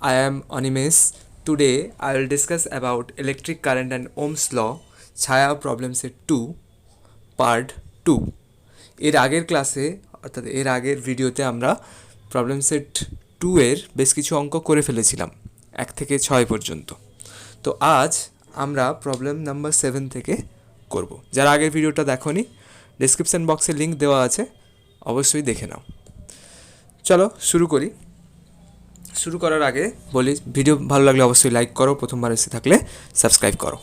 I am Animesh. Today I will discuss about electric current and Ohm's law, ছায়া problem set 2 part 2। এর আগের ক্লাসে অর্থাৎ এর আগের ভিডিওতে আমরা প্রবলেম সেট 2 এর বেশ কিছু অঙ্ক করে ফেলেছিলাম 1 থেকে 6 পর্যন্ত। তো আজ আমরা প্রবলেম নাম্বার 7 থেকে করব। যারা আগের ভিডিওটা দেখোনি, ডেসক্রিপশন বক্সে লিংক দেওয়া আছে, অবশ্যই দেখে নাও। চলো শুরু করি। শুরু করার আগে বলি, ভিডিও ভালো লাগলে অবশ্যই লাইক করো, প্রথমবার এসে থাকলে সাবস্ক্রাইব করো।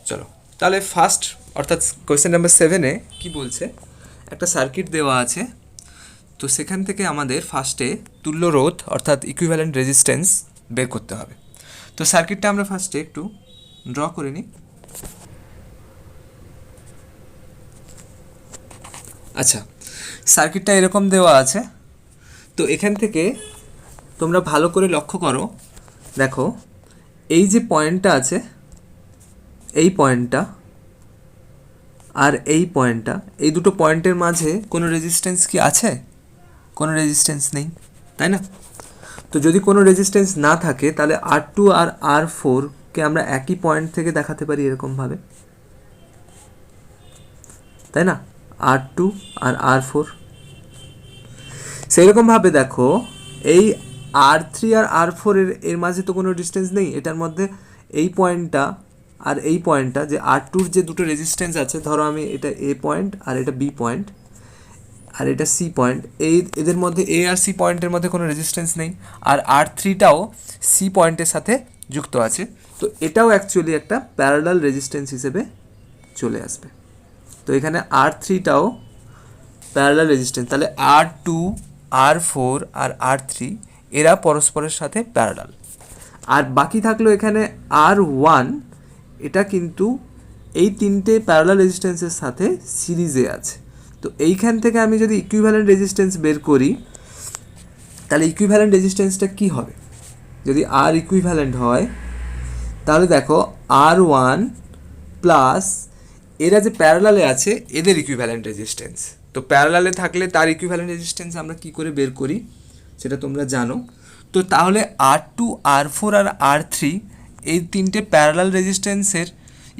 চলো তাহলে ফার্স্ট অর্থাৎ কোয়েশ্চেন নাম্বার 7-এ কী বলছে, একটা সার্কিট দেওয়া আছে। তো সেখান থেকে আমাদের ফার্স্টে তুল্য রোধ অর্থাৎ ইকুইভ্যালেন্ট রেজিস্ট্যান্স বের করতে হবে। তো সার্কিটটা আমরা ফার্স্টে একটু ড্র করে নিই। আচ্ছা, সার্কিটটা এরকম দেওয়া আছে। তো এখান থেকে তোমরা ভালো করে লক্ষ্য করো, দেখো এই যে পয়েন্টটা আছে, এই পয়েন্টটা আর এই পয়েন্টটা, এই দুটো পয়েন্টের মাঝে কোনো রেজিস্ট্যান্স কি আছে? কোনো রেজিস্ট্যান্স নেই, তাই না? তো যদি কোনো রেজিস্ট্যান্স না থাকে তাহলে R2 আর R4কে আমরা একই পয়েন্ট থেকে দেখাতে পারি এরকমভাবে, তাই না? R2 আর R4 সেইরকমভাবে দেখো এই R3 আর R4 এর মাঝে তো কোনো ডিস্টেন্স নেই। এটার মধ্যে এই পয়েন্টটা আর এই পয়েন্টটা, যে R2-র যে দুটো রেজিস্ট্যান্স আছে, ধরো আমি এটা A পয়েন্ট আর এটা B পয়েন্ট আর এটা C পয়েন্ট, এদের মধ্যে A আর C পয়েন্টের মধ্যে কোনো রেজিস্ট্যান্স নেই, আর R3টাও C পয়েন্টের সাথে যুক্ত আছে। তো এটাও অ্যাকচুয়ালি একটা প্যারালাল রেজিস্ট্যান্স হিসেবে চলে আসবে। তো এখানে R3টাও প্যারালাল রেজিস্ট্যান্স, তাহলে R2, R4 আর R3 এরা পরস্পরের সাথে প্যারালাল। আর বাকি থাকলো এখানে R1, এটা কিন্তু এই তিনটে প্যারালাল রেজিস্ট্যান্সের সাথে সিরিজে আছে। তো এইখান থেকে আমি যদি ইকুইভ্যালেন্ট রেজিস্ট্যান্স বের করি, তাহলে ইকুইভ্যালেন্ট রেজিস্ট্যান্সটা কী হবে? যদি R ইকুইভ্যালেন্ট হয় তাহলে দেখো R1 প্লাস এরা যে প্যারালালে আছে এদের ইকুইভ্যালেন্ট রেজিস্ট্যান্স। তো প্যারালালে থাকলে তার ইকুইভ্যালেন্ট রেজিস্ট্যান্স আমরা কী করে বের করি সেটা তোমরা জানো। তো তাহলে R2, R4 আর R3 এই তিনটে প্যারালাল রেজিস্ট্যান্সের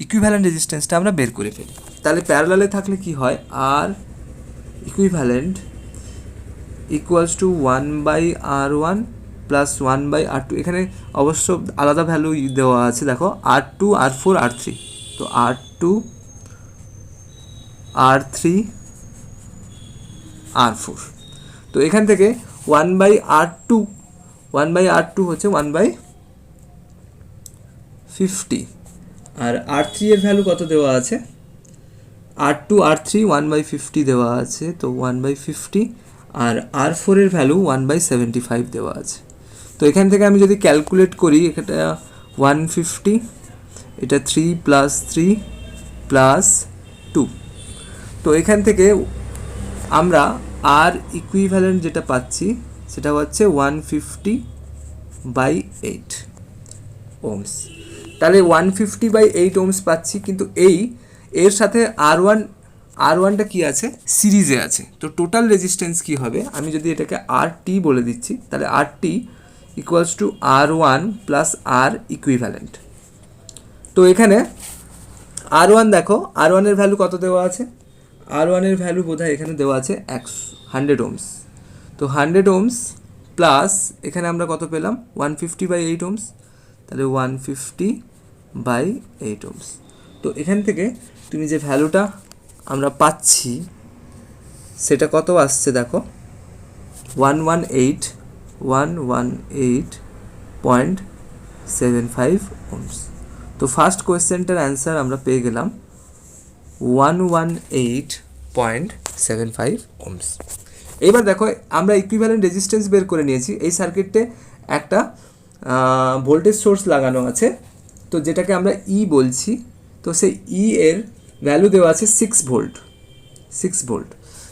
ইকুইভ্যালেন্ট রেজিস্ট্যান্সটা আমরা বের করে ফেলি। তাহলে প্যারালালে থাকলে কি হয়, R equivalent equals to 1/R1 plus 1/R2। এখানে অবশ্য আলাদা ভ্যালু দেওয়া আছে, দেখো R2, R4, R3। তো R2, R3, R4। তো এখান থেকে 1/R2 হচ্ছে 1/50, আর R3 এর ভ্যালু কত দেওয়া আছে? R2, R3 1/50 দেওয়া আছে, তো 1/50, আর R4 এর ভ্যালু 1/75 দেওয়া আছে। তো এখান থেকে আমি যদি ক্যালকুলেট করি, এটা 150, এটা 3 + 3 + 2। তো এখান থেকে আমরা R ইকুইভ্যালেন্ট যেটা পাচ্ছি সেটা হচ্ছে 150/8 ওহমস। তাহলে 150/8 ওহমস পাচ্ছি, কিন্তু এর সাথে R1টা কি আছে? সিরিজে আছে। তো টোটাল রেজিস্ট্যান্স কি হবে? আমি যদি এটাকে RT বলে দিচ্ছি, তাহলে RT equals to R1 plus R equivalent. তো এখানে R1 দেখো, R1 এর ভ্যালু কত দেওয়া আছে? R1 এর ভ্যালু বোধহয় এখানে দেওয়া আছে 100 ওহমস। তো 100 ওহমস প্লাস এখানে আমরা কত পেলাম? 150/8 ওহমস, তাহলে 150/8 ওহমস। তো এখান থেকে তুমি যে ভ্যালুটা আমরা পাচ্ছি সেটা কত আসছে দেখো, 118.75 ওহমস। তো ফার্স্ট কোয়েশ্চেনটার অ্যান্সার আমরা পেয়ে গেলাম 118.75 ওহমস। এবার দেখো আমরা ইকুইভ্যালেন্ট রেজিস্ট্যান্স বের করে নিয়েছি। এই সার্কিটে একটা ভোল্টেজ সোর্স লাগানো আছে, তো যেটাকে আমরা ই বলছি। তো সেই ই এর ভ্যালু দেওয়া আছে 6 ভোল্ট।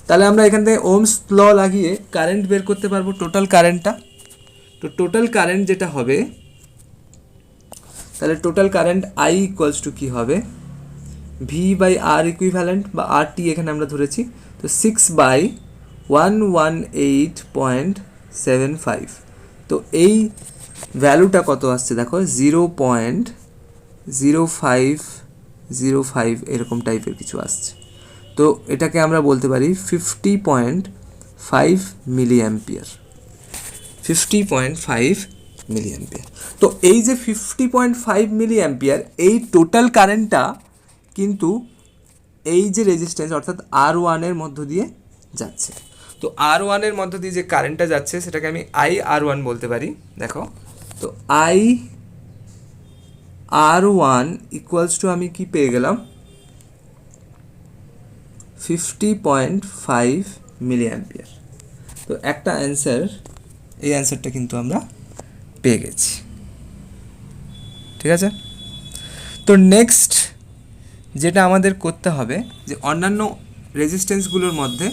তাহলে আমরা এখান থেকে ওহমস ল লাগিয়ে কারেন্ট বের করতে পারবো, টোটাল কারেন্টটা। তো টোটাল কারেন্ট যেটা হবে, তাহলে total current I equals to কী হবে? V/R ইকুইভ্যালেন্ট বা RT এখানে আমরা ধরেছি। তো 6/118.75। তো তো এই ভ্যালুটা কত আসছে দেখো 0.0505 এরকম টাইপের কিছু আসছে। তো এটাকে আমরা বলতে পারি 50.5 মিলি অ্যাম্পিয়ার, 50.5 মিলি অ্যাম্পিয়ার। তো এই যে 50.5 মিলি অ্যাম্পিয়ার, এই টোটাল কারেন্টটা কিন্তু এই যে রেজিস্ট্যান্স অর্থাৎ R1 মধ্য দিয়ে যাচ্ছে। তো R1 মধ্য দিয়ে যে কারেন্টটা যাচ্ছে সেটাকে আমি IR1 বলতে পারি। দেখো, তো IR1 ইকুয়ালস টু আমি কি পেয়ে গেলাম 50.5 মিলি অ্যাম্পিয়ার। তো একটা অ্যান্সার, এই অ্যান্সারটা কিন্তু আমরা পেয়ে গেছি। ঠিক আছে, তো নেক্সট যেটা আমাদের করতে হবে যে অন্যান্য রেজিস্ট্যান্সগুলোর মধ্যে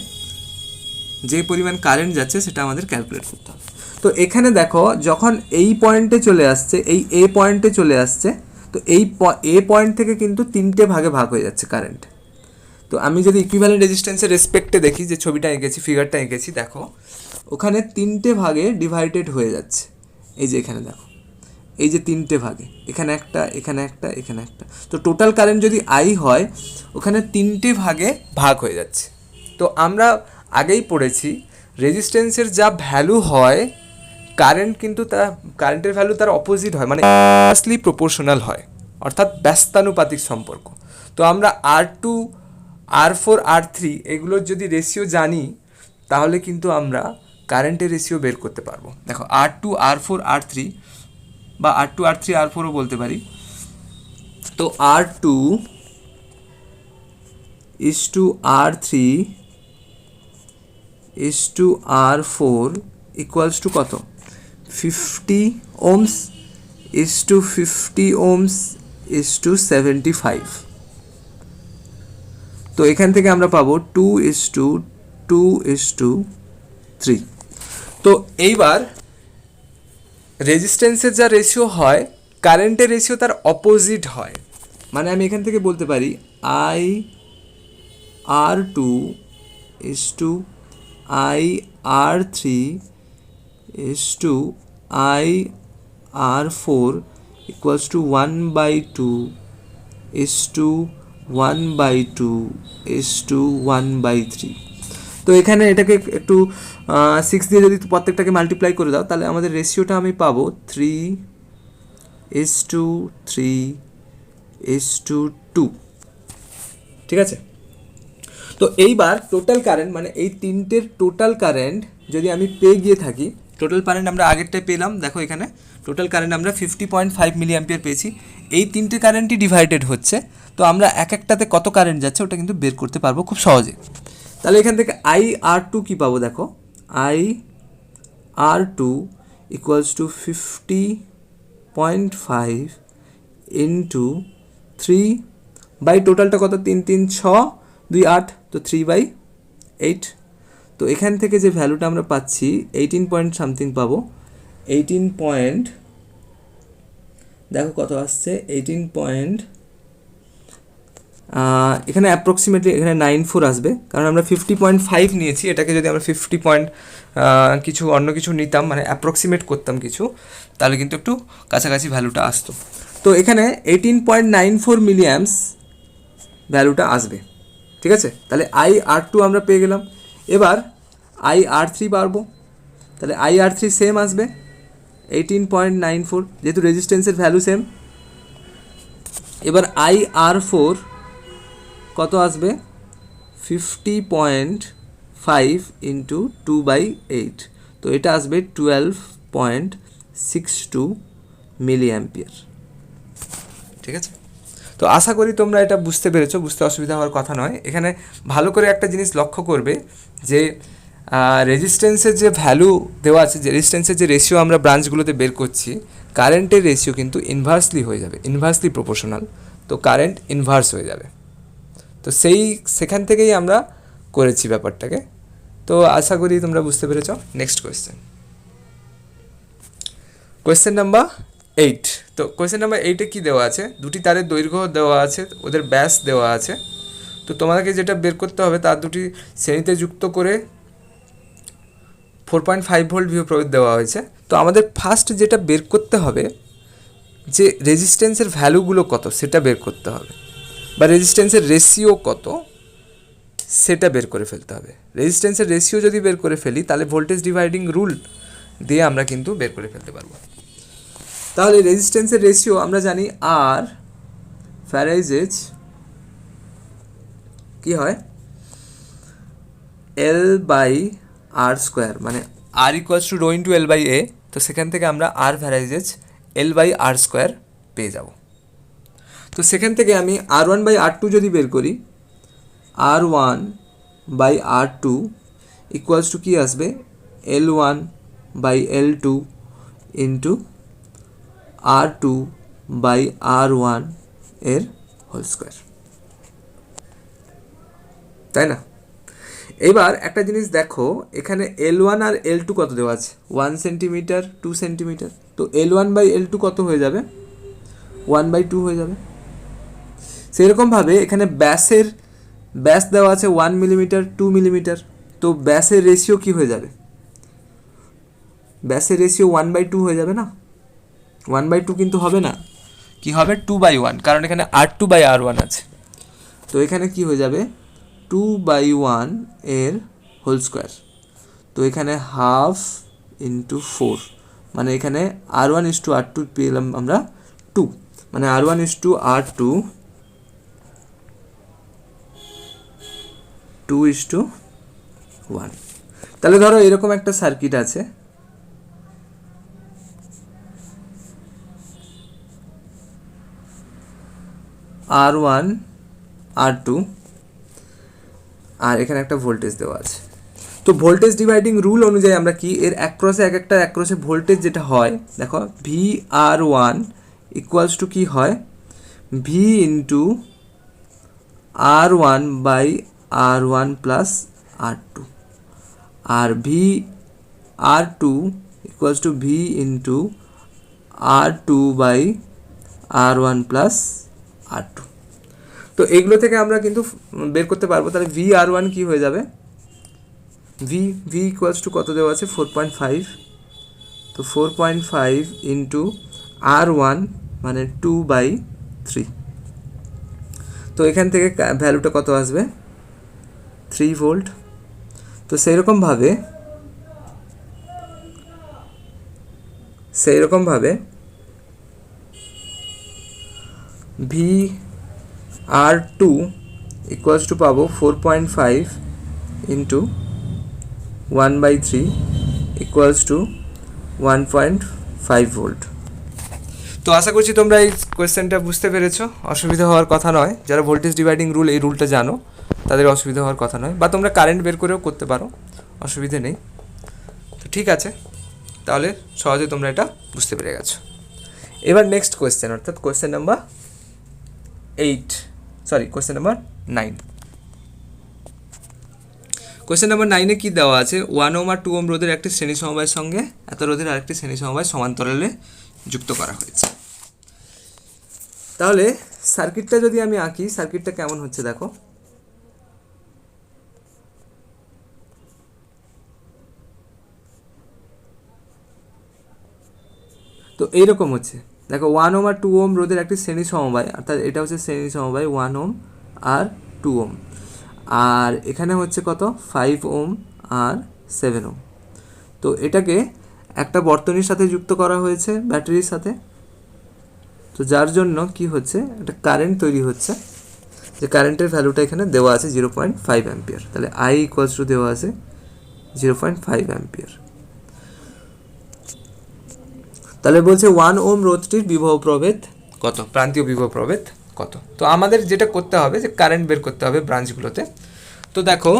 যে পরিমাণ কারেন্ট যাচ্ছে সেটা আমাদের ক্যালকুলেট করতে হবে। তো এখানে দেখো, যখন এই পয়েন্টে চলে আসছে, এই এ পয়েন্টে চলে আসছে, তো এই এ পয়েন্ট থেকে কিন্তু 3টে ভাগে ভাগ হয়ে যাচ্ছে কারেন্ট। তো আমি যদি ইকুইভ্যালেন্ট রেজিস্ট্যান্সের রেসপেক্টে দেখি, যে ছবিটা এঁকেছি, ফিগারটা এঁকেছি, দেখো ওখানে 3টে ভাগে ডিভাইডেড হয়ে যাচ্ছে। এই যে এখানে দেখো, এই যে 3টে ভাগে, এখানে একটা, এখানে একটা, এখানে একটা। তো টোটাল কারেন্ট যদি I হয়, ওখানে 3টে ভাগে ভাগ হয়ে যাচ্ছে। তো আমরা আগেই পড়েছি রেজিস্ট্যান্সের যা ভ্যালু হয়, কারেন্ট কিন্তু তার কারেন্টের ভ্যালু তার অপোজিট হয়, মানে ইনভার্সলি প্রপোর্শনাল হয়, অর্থাৎ ব্যস্তানুপাতিক সম্পর্ক। তো আমরা R2, R4, R3 এগুলোর যদি রেশিও জানি, তাহলে কিন্তু আমরা কারেন্টের রেশিও বের করতে পারবো। দেখো, R2, R4, R3 বা R2, R3, R4ও বলতে পারি। তো R2 is to R3 is to R4 equals to কত, 50 ohms is to 50 ohms is to 75। তো এখান থেকে আমরা পাবো 2 is to 2 is to 3। তো এইবার রেজিস্ট্যান্সের যা রেশিও হয়, কারেন্টের রেশিও তার অপোজিট হয়। মানে আমি এখান থেকে বলতে পারি IR2 is to IR3 is to IR4 equals to 1/2 is to 1/2 is to 1/3। তো এখানে এটাকে একটু 6 দিয়ে যদি প্রত্যেকটাকে মাল্টিপ্লাই করে দাও, তাহলে আমাদের রেশিওটা আমি পাবো 3:3:2। ঠিক আছে, তো এইবার টোটাল কারেন্ট, মানে এই 3টের টোটাল কারেন্ট যদি আমি পেয়ে গিয়ে থাকি, টোটাল কারেন্ট আমরা আগেরটায় পেলাম, দেখো এখানে টোটাল কারেন্ট আমরা 50.5 মিলি অ্যাম্পিয়ার পেয়েছি। এই 3টে কারেন্টই ডিভাইডেড হচ্ছে, তো আমরা এক একটাতে কত কারেন্ট যাচ্ছে ওটা কিন্তু বের করতে পারবো খুব সহজে। তাহলে এখান থেকে IR2 কী পাবো, দেখো IR2 equals to 50.5 into 3 by টোটালটা কত, 3 3 6 2 8, তো 3/8। তো এখান থেকে যে ভ্যালুটা আমরা পাচ্ছি 18 পয়েন্ট সামথিং পাবো। 18 পয়েন্ট, দেখো কত আসছে, 18 পয়েন্ট, এখানে অ্যাপ্রক্সিমেটলি এখানে 94 আসবে, কারণ আমরা 50.5 নিয়েছি। এটাকে যদি আমরা 50 পয়েন্ট কিছু অন্য কিছু নিতাম, মানে অ্যাপ্রক্সিমেট করতাম কিছু, তাহলে কিন্তু একটু কাছাকাছি ভ্যালুটা আসতো। তো এখানে 18.94 মিলি অ্যাম্পস ভ্যালুটা আসবে। ঠিক আছে, তাহলে IR2 আমরা পেয়ে গেলাম। এবার IR3 পারবো, তাহলে IR3 সেম আসবে 18.94, যেহেতু রেজিস্ট্যান্সের ভ্যালু সেম। এবার IR4 কত আসবে, 50.5 ইন্টু 2/8, তো এটা আসবে 12.62 মিলি অ্যাম্পিয়ার। ঠিক আছে, তো আশা করি তোমরা এটা বুঝতে পেরেছো, বুঝতে অসুবিধা হওয়ার কথা নয়। এখানে ভালো করে একটা জিনিস লক্ষ্য করবে যে রেজিস্ট্যান্সের যে ভ্যালু দেওয়া আছে, যে রেজিস্ট্যান্সের যে রেশিও আমরা ব্রাঞ্চগুলোতে বের করছি, কারেন্টের রেশিও কিন্তু ইনভার্সলি হয়ে যাবে, ইনভার্সলি প্রপোর্শনাল। তো কারেন্ট ইনভার্স হয়ে যাবে। তো সেখান থেকেই আমরা করেছি ব্যাপারটাকে। তো আশা করি তোমরা বুঝতে পেরেছো। Next question number 8। তো কোয়েশ্চেন নাম্বার 8-এ কী দেওয়া আছে, দুটি তারের দৈর্ঘ্য দেওয়া আছে, ওদের ব্যাস দেওয়া আছে। তো তোমাকে যেটা বের করতে হবে, তার দুটি শ্রেণীতে যুক্ত করে 4.5 ভোল্ট বিভব প্রয়োগ দেওয়া হয়েছে। তো আমাদের ফার্স্ট যেটা বের করতে হবে যে রেজিস্ট্যান্সের ভ্যালুগুলো কত সেটা বের করতে হবে, বা রেজিস্ট্যান্সের রেশিও কত সেটা বের করে ফেলতে হবে। রেজিস্ট্যান্সের রেশিও যদি বের করে ফেলি তাহলে ভোল্টেজ ডিভাইডিং রুল দিয়ে আমরা কিন্তু বের করে ফেলতে পারবো। তাহলে রেজিস্ট্যান্সের রেশিও আমরা জানি আর ফ্যারাইজেজ কি হয় এল বাই আর স্কোয়ার, মানে r equals to rho into l by a. তো সেখান থেকে আমরা আর ভ্যারাইজেজ এল বাই আর স্কোয়ার পেয়ে যাব। তো সেখান থেকে আমি r one by r two যদি বের করি, r one by r two equals to কী আসবে l one by l two into r two by r one এর হোল স্কোয়ার, তাই না? এবার একটা জিনিস দেখো, এখানে এল ওয়ান আর এল টু কত দেওয়া আছে, 1 সেন্টিমিটার 2 সেন্টিমিটার। তো l one by l two কত হয়ে যাবে, 1/2 হয়ে যাবে। সেরকমভাবে এখানে ব্যাস দেওয়া আছে 1 মিলিমিটার 2 মিলিমিটার। তো ব্যাসের রেশিও কি হয়ে যাবে, ব্যাসের রেশিও 1/2 হয়ে যাবে না? 1/2 কিন্তু হবে না, কি হবে 2/1, কারণ এখানে R2/R1 আছে। তো এখানে কি হয়ে যাবে 2/1 এর হোল স্কোয়ার। তো এখানে হাফ ইন্টু 4, মানে এখানে R1:R2 পেলাম আমরা 2, মানে R1:R2 2:1। তাহলে ধরো এরকম একটা সার্কিট আছে, R1 R2 আর এখানে একটা ভোল্টেজ দেওয়া আছে। তো ভোল্টেজ ডিভাইডিং রুল অনুযায়ী আমরা কি এর অ্যাক্রসে অ্যাক্রসে ভোল্টেজ যেটা হয় দেখো VR1 ইকুয়ালস টু কী হয় V into R1 by R1 plus R2, আর VR2 equals to V into R2 by R1 plus R2। তো এগুলো থেকে আমরা কিন্তু বের করতে পারবো। তাহলে VR1 কি হয়ে যাবে, V ইকুয়ালস টু কত দেওয়া আছে 4.5, তো 4.5 ইন্টু R1 মানে 2/3। তো এখান থেকে ভ্যালুটা কত আসবে 3 ভোল্ট। তো সেইরকমভাবে VR2 ইকুয়ালস টু পাবো 4.5 ইন্টু 1/3 ইকুয়ালস টু 1.5 ভোল্ট। তো আশা করছি তোমরা এই কোয়েশ্চেনটা বুঝতে পেরেছো, অসুবিধা হওয়ার কথা নয়। যারা ভোল্টেজ ডিভাইডিং রুল এই রুলটা জানো তাদের অসুবিধা হওয়ার কথা নয়, বা তোমরা কারেন্ট বের করেও করতে পারো, অসুবিধে নেই। তো ঠিক আছে, তাহলে সহজে তোমরা এটা বুঝতে পেরে গেছো। এবার নেক্সট কোয়েশ্চেন, অর্থাৎ কোয়েশ্চেন নাম্বার 9। কোয়েশ্চেন নাম্বার 9-এ কী দেওয়া আছে, 1 ওহম আর 2 ওহম রোধের একটি শ্রেণী সমবায়ের সঙ্গে এত রোধের আরেকটি শ্রেণী সমবায় সমান্তরালে যুক্ত করা হয়েছে। তাহলে সার্কিটটা যদি আমি আঁকি, সার্কিটটা কেমন হচ্ছে দেখো। তো এইরকম হচ্ছে দেখো, 1 ওহম আর 2 ওহম রোধের একটি শ্রেণী সমবায়, অর্থাৎ এটা হচ্ছে শ্রেণী সমবায় 1 ওহম আর 2 ওহম, আর এখানে হচ্ছে কত 5 ওহম আর 7 ওহম। তো এটাকে একটা বর্তনীর সাথে যুক্ত করা হয়েছে ব্যাটারির সাথে। তো যার জন্য কি হচ্ছে একটা কারেন্ট তৈরি হচ্ছে, যে কারেন্টের ভ্যালুটা এখানে দেওয়া আছে 0.5 অ্যাম্পিয়ার। তাহলে I ইকুয়ালস টু দেওয়া আছে 0.5 অ্যাম্পিয়ার। তাহলে বলছে 1 ওহম রোধটির বিভব প্রভেদ কত, প্রান্তীয় বিভব প্রভেদ কত। তো আমাদের যেটা করতে হবে যে কারেন্ট বের করতে হবে ব্রাঞ্চগুলোতে। তো দেখো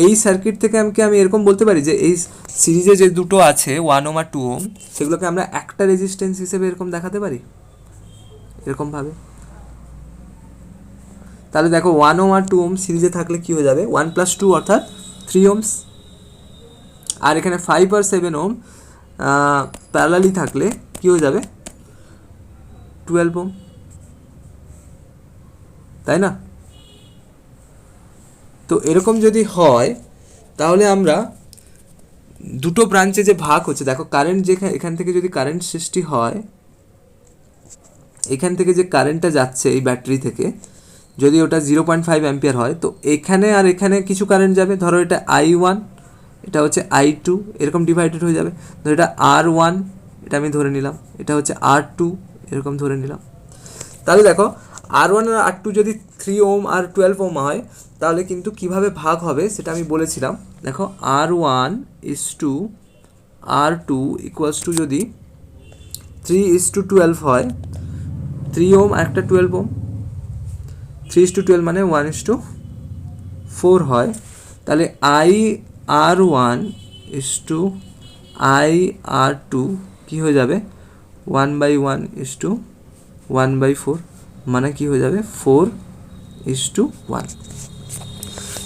এই সার্কিট থেকে আমি এরকম বলতে পারি যে এই সিরিজে যে দুটো আছে 1 ওহম আর 2 ওহম, সেগুলোকে আমরা একটা রেজিস্ট্যান্স হিসেবে এরকম দেখাতে পারি এরকমভাবে। তাহলে দেখো 1 ওহম আর 2 ওহম সিরিজে থাকলে কি হয়ে যাবে 1 + 2 অর্থাৎ 3 ওহমস, আর এখানে 5 আর 7 ওহম প্যারালালি থাকলে কি হয়ে যাবে 12 ওহম, তাই না? তো এরকম যদি হয় তাহলে আমরা দুটো ব্রাঞ্চে যে ভাগ হচ্ছে, দেখো কারেন্ট যেখানে এখান থেকে যদি কারেন্ট সৃষ্টি হয়, এখান থেকে যে কারেন্টটা যাচ্ছে এই ব্যাটারি থেকে, যদি ওটা 0.5 অ্যাম্পিয়ার হয়, তো এখানে আর এখানে কিছু কারেন্ট যাবে, ধরো এটা I1, এটা হচ্ছে I2, এরকম ডিভাইডেড হয়ে যাবে। ধরো এটা R1, এটা আমি ধরে নিলাম, এটা হচ্ছে R2, এরকম ধরে নিলাম। তাহলে দেখো R1 আর R2 যদি 3 ওম আর 12 ওম হয়, তাহলে কিন্তু কিভাবে ভাগ হবে সেটা আমি বলেছিলাম। দেখো R1 is to R2 equals to যদি 3:12 হয়, 3 ওম আর একটা 12 ওম, 3:12 মানে 1:4 হয়, তাহলে IR1 is to IR2 কী হয়ে যাবে, 1/1 is to 1/4, মানে কি হয়ে যাবে 4:1।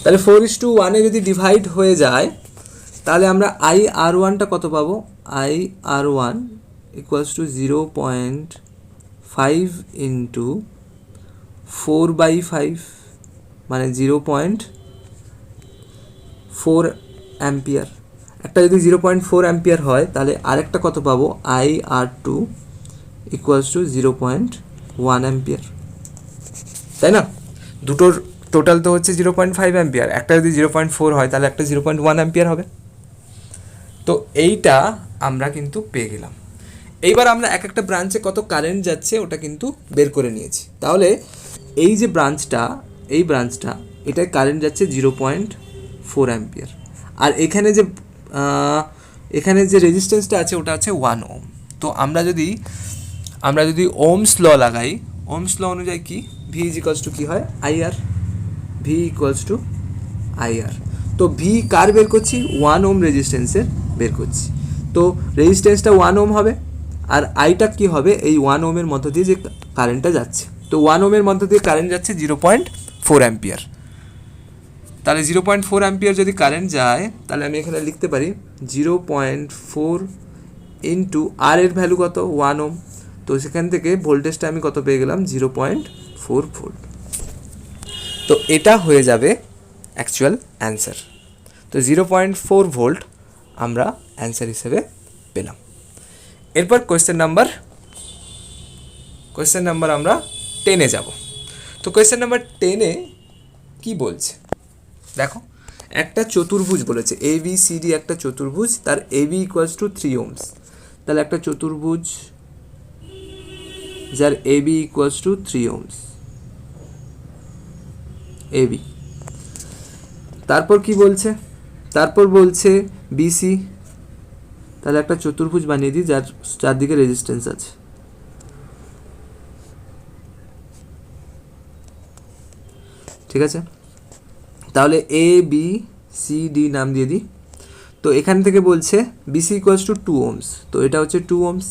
তাহলে 4:1 যদি ডিভাইড হয়ে যায়, তাহলে আমরা IR1টা কত পাবো, IR1 ইকুয়ালস টু 0.5 ইন্টু 4/5, মানে 0.4 অ্যাম্পিয়ার। একটা যদি 0.4 অ্যাম্পিয়ার হয়, তাহলে আরেকটা কত পাবো, IR2 ইকুয়ালস টু 0.1 অ্যাম্পিয়ার, তাই না? দুটোর টোটাল তো হচ্ছে 0.5 অ্যাম্পিয়ার, একটা যদি 0.4 হয় তাহলে একটা 0.1 অ্যাম্পিয়ার হবে। তো এইটা আমরা কিন্তু পেয়ে গেলাম। এইবার আমরা এক একটা ব্রাঞ্চে কত কারেন্ট যাচ্ছে ওটা কিন্তু বের করে নিয়েছি। তাহলে এই যে ব্রাঞ্চটা, এই ব্রাঞ্চটা, এটায় কারেন্ট যাচ্ছে 0.4 অ্যাম্পিয়ার, আর এখানে যে রেজিস্ট্যান্সটা আছে ওটা আছে 1 ওম। তো আমরা যদি ওমস ল লাগাই, ওমস ল অনুযায়ী কি, ভি ইজ ইকুয়ালস টু কী হয়, IR, V equals to IR। তো ভি কার বের করছি, 1 ওম রেজিস্ট্যান্সের বের করছি। তো রেজিস্ট্যান্সটা 1 ওম হবে, আর আইটা কী হবে, এই 1 ওমের মধ্য দিয়ে যে কারেন্টটা যাচ্ছে। তো 1 ওমের মধ্য দিয়ে কারেন্ট যাচ্ছে 0.4 অ্যাম্পিয়ার। তাহলে 0.4 অ্যাম্পিয়ার যদি কারেন্ট যায়, তাহলে আমি এখানে লিখতে পারি 0.4 ইন্টু আর এর ভ্যালু কত, 1 ওম। তো সেখান থেকে ভোল্টেজটা আমি কত পেয়ে গেলাম, 0.4 ভোল্ট। তো এটা হয়ে যাবে অ্যাকচুয়াল অ্যান্সার। তো 0.4 ভোল্ট আমরা অ্যান্সার হিসেবে পেলাম। এরপর কোয়েশ্চেন নাম্বার আমরা 10-এ যাব। তো কোয়েশ্চেন নাম্বার 10-এ কী বলছে দেখো, একটা চতুর্ভুজ বলেছে, ABCD একটা চতুর্ভুজ, তার AB ইকুয়ালস টু 3 ওমস। তাহলে একটা চতুর্ভুজ যার AB equals to 3 ohms, AB। তারপর কি বলছে, তারপর বলছে BC, তাহলে একটা চতুর্ভুজ বানিয়ে দিই যার চারদিকে রেজিস্ট্যান্স আছে। ঠিক আছে, তাহলে ABCD নাম দিয়ে দিই। তো এখান থেকে বলছে BC ইকুয়ালস টু 2 ওমস, তো এটা হচ্ছে 2 ওমস।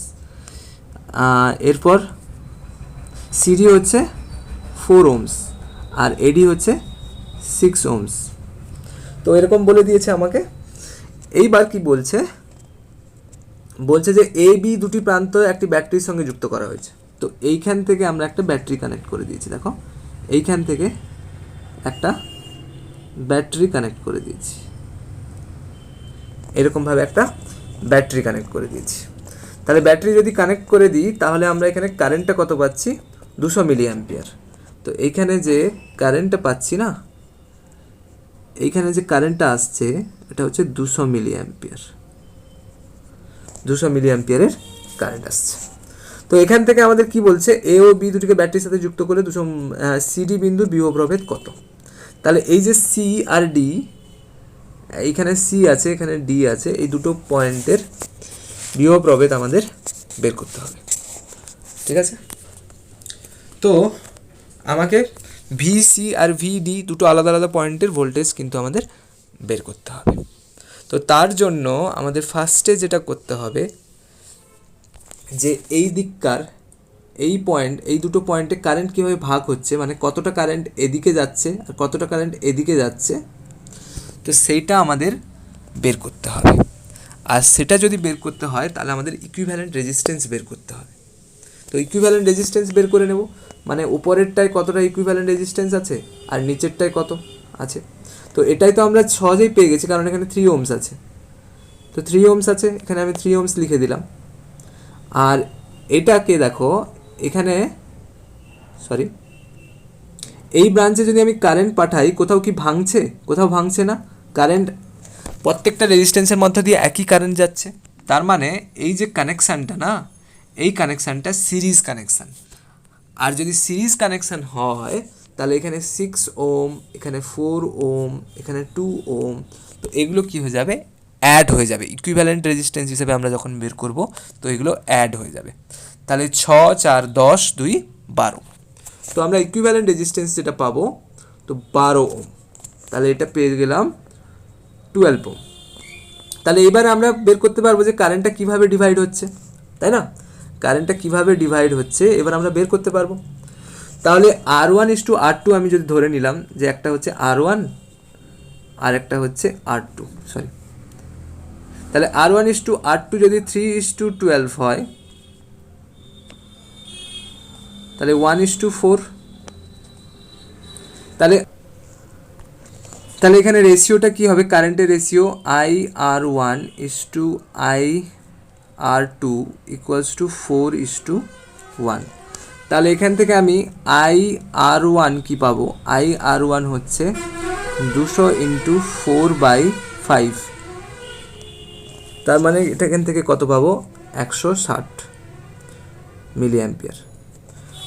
এরপর CD হচ্ছে 4 ওমস, আর AD হচ্ছে 6 ওমস। তো এরকম বলে দিয়েছে আমাকে। এইবার কি বলছে যে AB দুটি প্রান্ত একটি ব্যাটারির সঙ্গে যুক্ত করা হয়েছে। তো এইখান থেকে আমরা একটা ব্যাটারি কানেক্ট করে দিয়েছি। দেখো এইখান থেকে একটা ব্যাটারি কানেক্ট করে দিয়েছি, এরকমভাবে একটা ব্যাটারি কানেক্ট করে দিয়েছি। তাহলে ব্যাটারি যদি কানেক্ট করে দিই, তাহলে আমরা এখানে কারেন্টটা কত পাচ্ছি, 200 মিলি অ্যাম্পিয়ার। তো এইখানে যে কারেন্টটা পাচ্ছি না, এইখানে যে কারেন্টটা আসছে এটা হচ্ছে 200 মিলি অ্যাম্পিয়ার, 200 মিলি অ্যাম্পিয়ারের কারেন্ট আসছে। তো এখান থেকে আমাদের কি বলছে, A ও B দুটিকে ব্যাটারির সাথে যুক্ত করলে CD বিন্দুর বিভব প্রভেদ কত। তাহলে এই যে C আর D, এইখানে C আছে, এখানে D আছে, এই দুটো পয়েন্টের বিভব প্রভেদ আমাদের বের করতে হবে। ঠিক আছে, তো আমাকে VC আর VD দুটো আলাদা আলাদা পয়েন্টের ভোল্টেজ কিন্তু আমাদের বের করতে হবে। তো তার জন্য আমাদের ফার্স্টে যেটা করতে হবে, যে এই দিককার এই দুটো পয়েন্টে কারেন্ট কীভাবে ভাগ হচ্ছে, মানে কতটা কারেন্ট এদিকে যাচ্ছে আর কতটা কারেন্ট এদিকে যাচ্ছে, তো সেইটা আমাদের বের করতে হবে। আর সেটা যদি বের করতে হয়, তাহলে আমাদের ইকুইভ্যালেন্ট রেজিস্ট্যান্স বের করতে হবে। তো ইকুইভ্যালেন্ট রেজিস্ট্যান্স বের করে নেব, মানে উপরেরটায় কতটা ইকুইভ্যালেন্ট রেজিস্ট্যান্স আছে আর নিচেরটায় কত আছে। তো এটাই তো আমরা সহজেই পেয়ে গেছি, কারণ এখানে 3 ওমস আছে। তো 3 ওহমস আছে, এখানে আমি 3 ওহমস লিখে দিলাম। আর এটাকে দেখো এখানে সরি এই ব্রাঞ্চে যদি আমি কারেন্ট পাঠাই কোথাও কি ভাঙছে? কোথাও ভাঙছে না, কারেন্ট প্রত্যেকটা রেজিস্ট্যান্সের মধ্যে দিয়ে একই কারেন্ট যাচ্ছে। তার মানে এই যে কানেকশানটা না, এই কানেকশানটা সিরিজ কানেকশান। আর যদি সিরিজ কানেকশান হয় তাহলে এখানে 6 ওম, এখানে 4 ওম, এখানে 2 ওম, তো এগুলো কি হয়ে যাবে? অ্যাড হয়ে যাবে। ইকুইভ্যালেন্ট রেজিস্ট্যান্স হিসেবে আমরা যখন বের করব তো এগুলো অ্যাড হয়ে যাবে। তাহলে 6 4 10 2 12, তো আমরা ইকুইভ্যালেন্ট রেজিস্ট্যান্স যেটা পাবো তো 12 ওম। তাহলে এটা পেয়ে গেলাম 12 ওম। তাহলে এবার আমরা বের করতে পারবো যে কারেন্টটা কীভাবে ডিভাইড হচ্ছে, তাই না? কারেন্টটা কীভাবে ডিভাইড হচ্ছে এবার আমরা বের করতে পারবো। তাহলে R1:R2 আমি যদি ধরে নিলাম যে একটা হচ্ছে R1 আর একটা হচ্ছে R2, সরি, তাহলে R1:R2 যদি 3:12 হয় তাহলে 1:4, তাহলে এখানে রেশিওটা কী হবে? কারেন্টের রেশিও IR1:IR2 = 4:1। তাহলে এখান থেকে আমি IR1 কি পাবো? IR1 হচ্ছে 200 × 4/5, তার মানে এটা এখান থেকে কত পাবো? 160 মিলি অ্যাম্পিয়ার।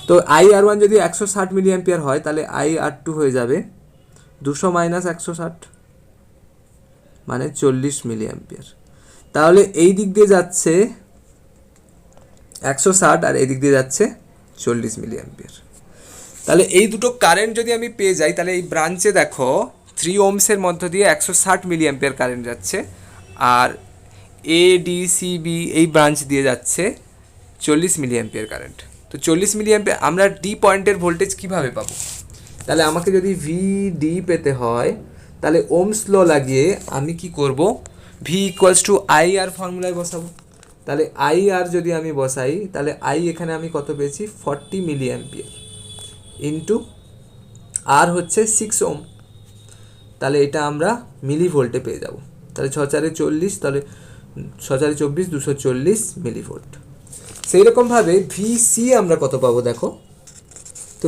তো IR1 যদি 160 মিলি অ্যাম্পিয়ার হয় তাহলে IR2 হয়ে যাবে 200 - 160 মানে 40 মিলি অ্যাম্পিয়ার। তাহলে এই দিক দিয়ে যাচ্ছে 160 আর এই দিক দিয়ে যাচ্ছে 40 মিলি অ্যাম্পিয়ার। তাহলে এই দুটো কারেন্ট যদি আমি পেয়ে যাই তাহলে এই ব্রাঞ্চে দেখো 3 ওহমসের মধ্য দিয়ে 160 মিলি অ্যাম্পিয়ার কারেন্ট যাচ্ছে, আর ADCB এই ব্রাঞ্চ দিয়ে যাচ্ছে 40 মিলি অ্যাম্পিয়ার কারেন্ট। তো 40 মিলি অ্যাম্পিয়ার আমরা ডি পয়েন্টের ভোল্টেজ কীভাবে পাবো? তাহলে আমাকে যদি VD পেতে হয় তাহলে ওমস ল লাগিয়ে আমি কি করব? V = IR ফর্মুলায় বসাবো। তাহলে IR যদি আমি বসাই তাহলে এখানে আমি কত পেয়েছি? 40 মিলি অ্যাম্পিয়ার ইন্টু আর হচ্ছে 6 ওম, তাহলে এটা আমরা মিলি ভোল্টে পেয়ে যাব। তাহলে 6 4 40, তাহলে 6 4 24, 240 মিলি ভোল্ট। সেই রকমভাবে VC আমরা কত পাবো দেখো, তো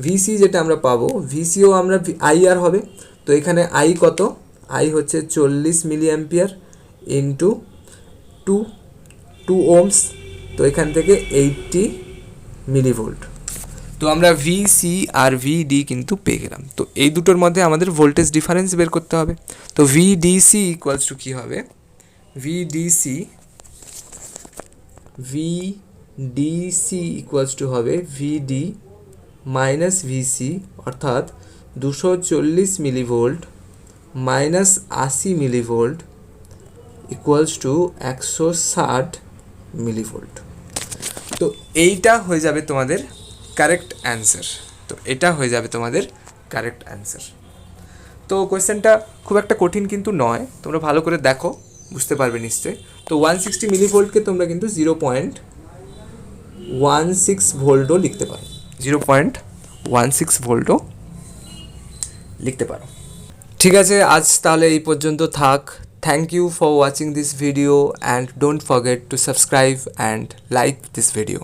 VC যেটা আমরা পাবো, VCও আমরা IR হবে। তো এখানে I কত? I হচ্ছে 40 মিলি অ্যাম্পিয়ার ইন্টু 2 ওহমস, তো এখান থেকে 80 মিলি ভোল্ট। তো আমরা VC আর VD কিন্তু পেয়ে গেলাম। তো এই দুটোর মধ্যে আমাদের ভোল্টেজ ডিফারেন্স বের করতে হবে। তো VDC = কী হবে? VDC = হবে VD মাইনাস VC, অর্থাৎ 240 মিলি ভোল্ট মাইনাস 80 মিলি ভোল্ট = 160 মিলি ভোল্ট। তো এইটা হয়ে যাবে তোমাদের কারেক্ট অ্যান্সার। তো এটা হয়ে যাবে তোমাদের কারেক্ট অ্যান্সার। তো কোয়েশ্চেনটা খুব একটা কঠিন কিন্তু নয়, তোমরা ভালো করে দেখো বুঝতে পারবে নিশ্চয়ই। তো 160 মিলি ভোল্টকে তোমরা কিন্তু 0.16 ভোল্টও লিখতে পারো, 0.16 ভোল্টও লিখতে পারো। ঠিক আছে, আজ তাহলে এই পর্যন্ত থাক। Thank you for watching this video and don't forget to subscribe and like this video.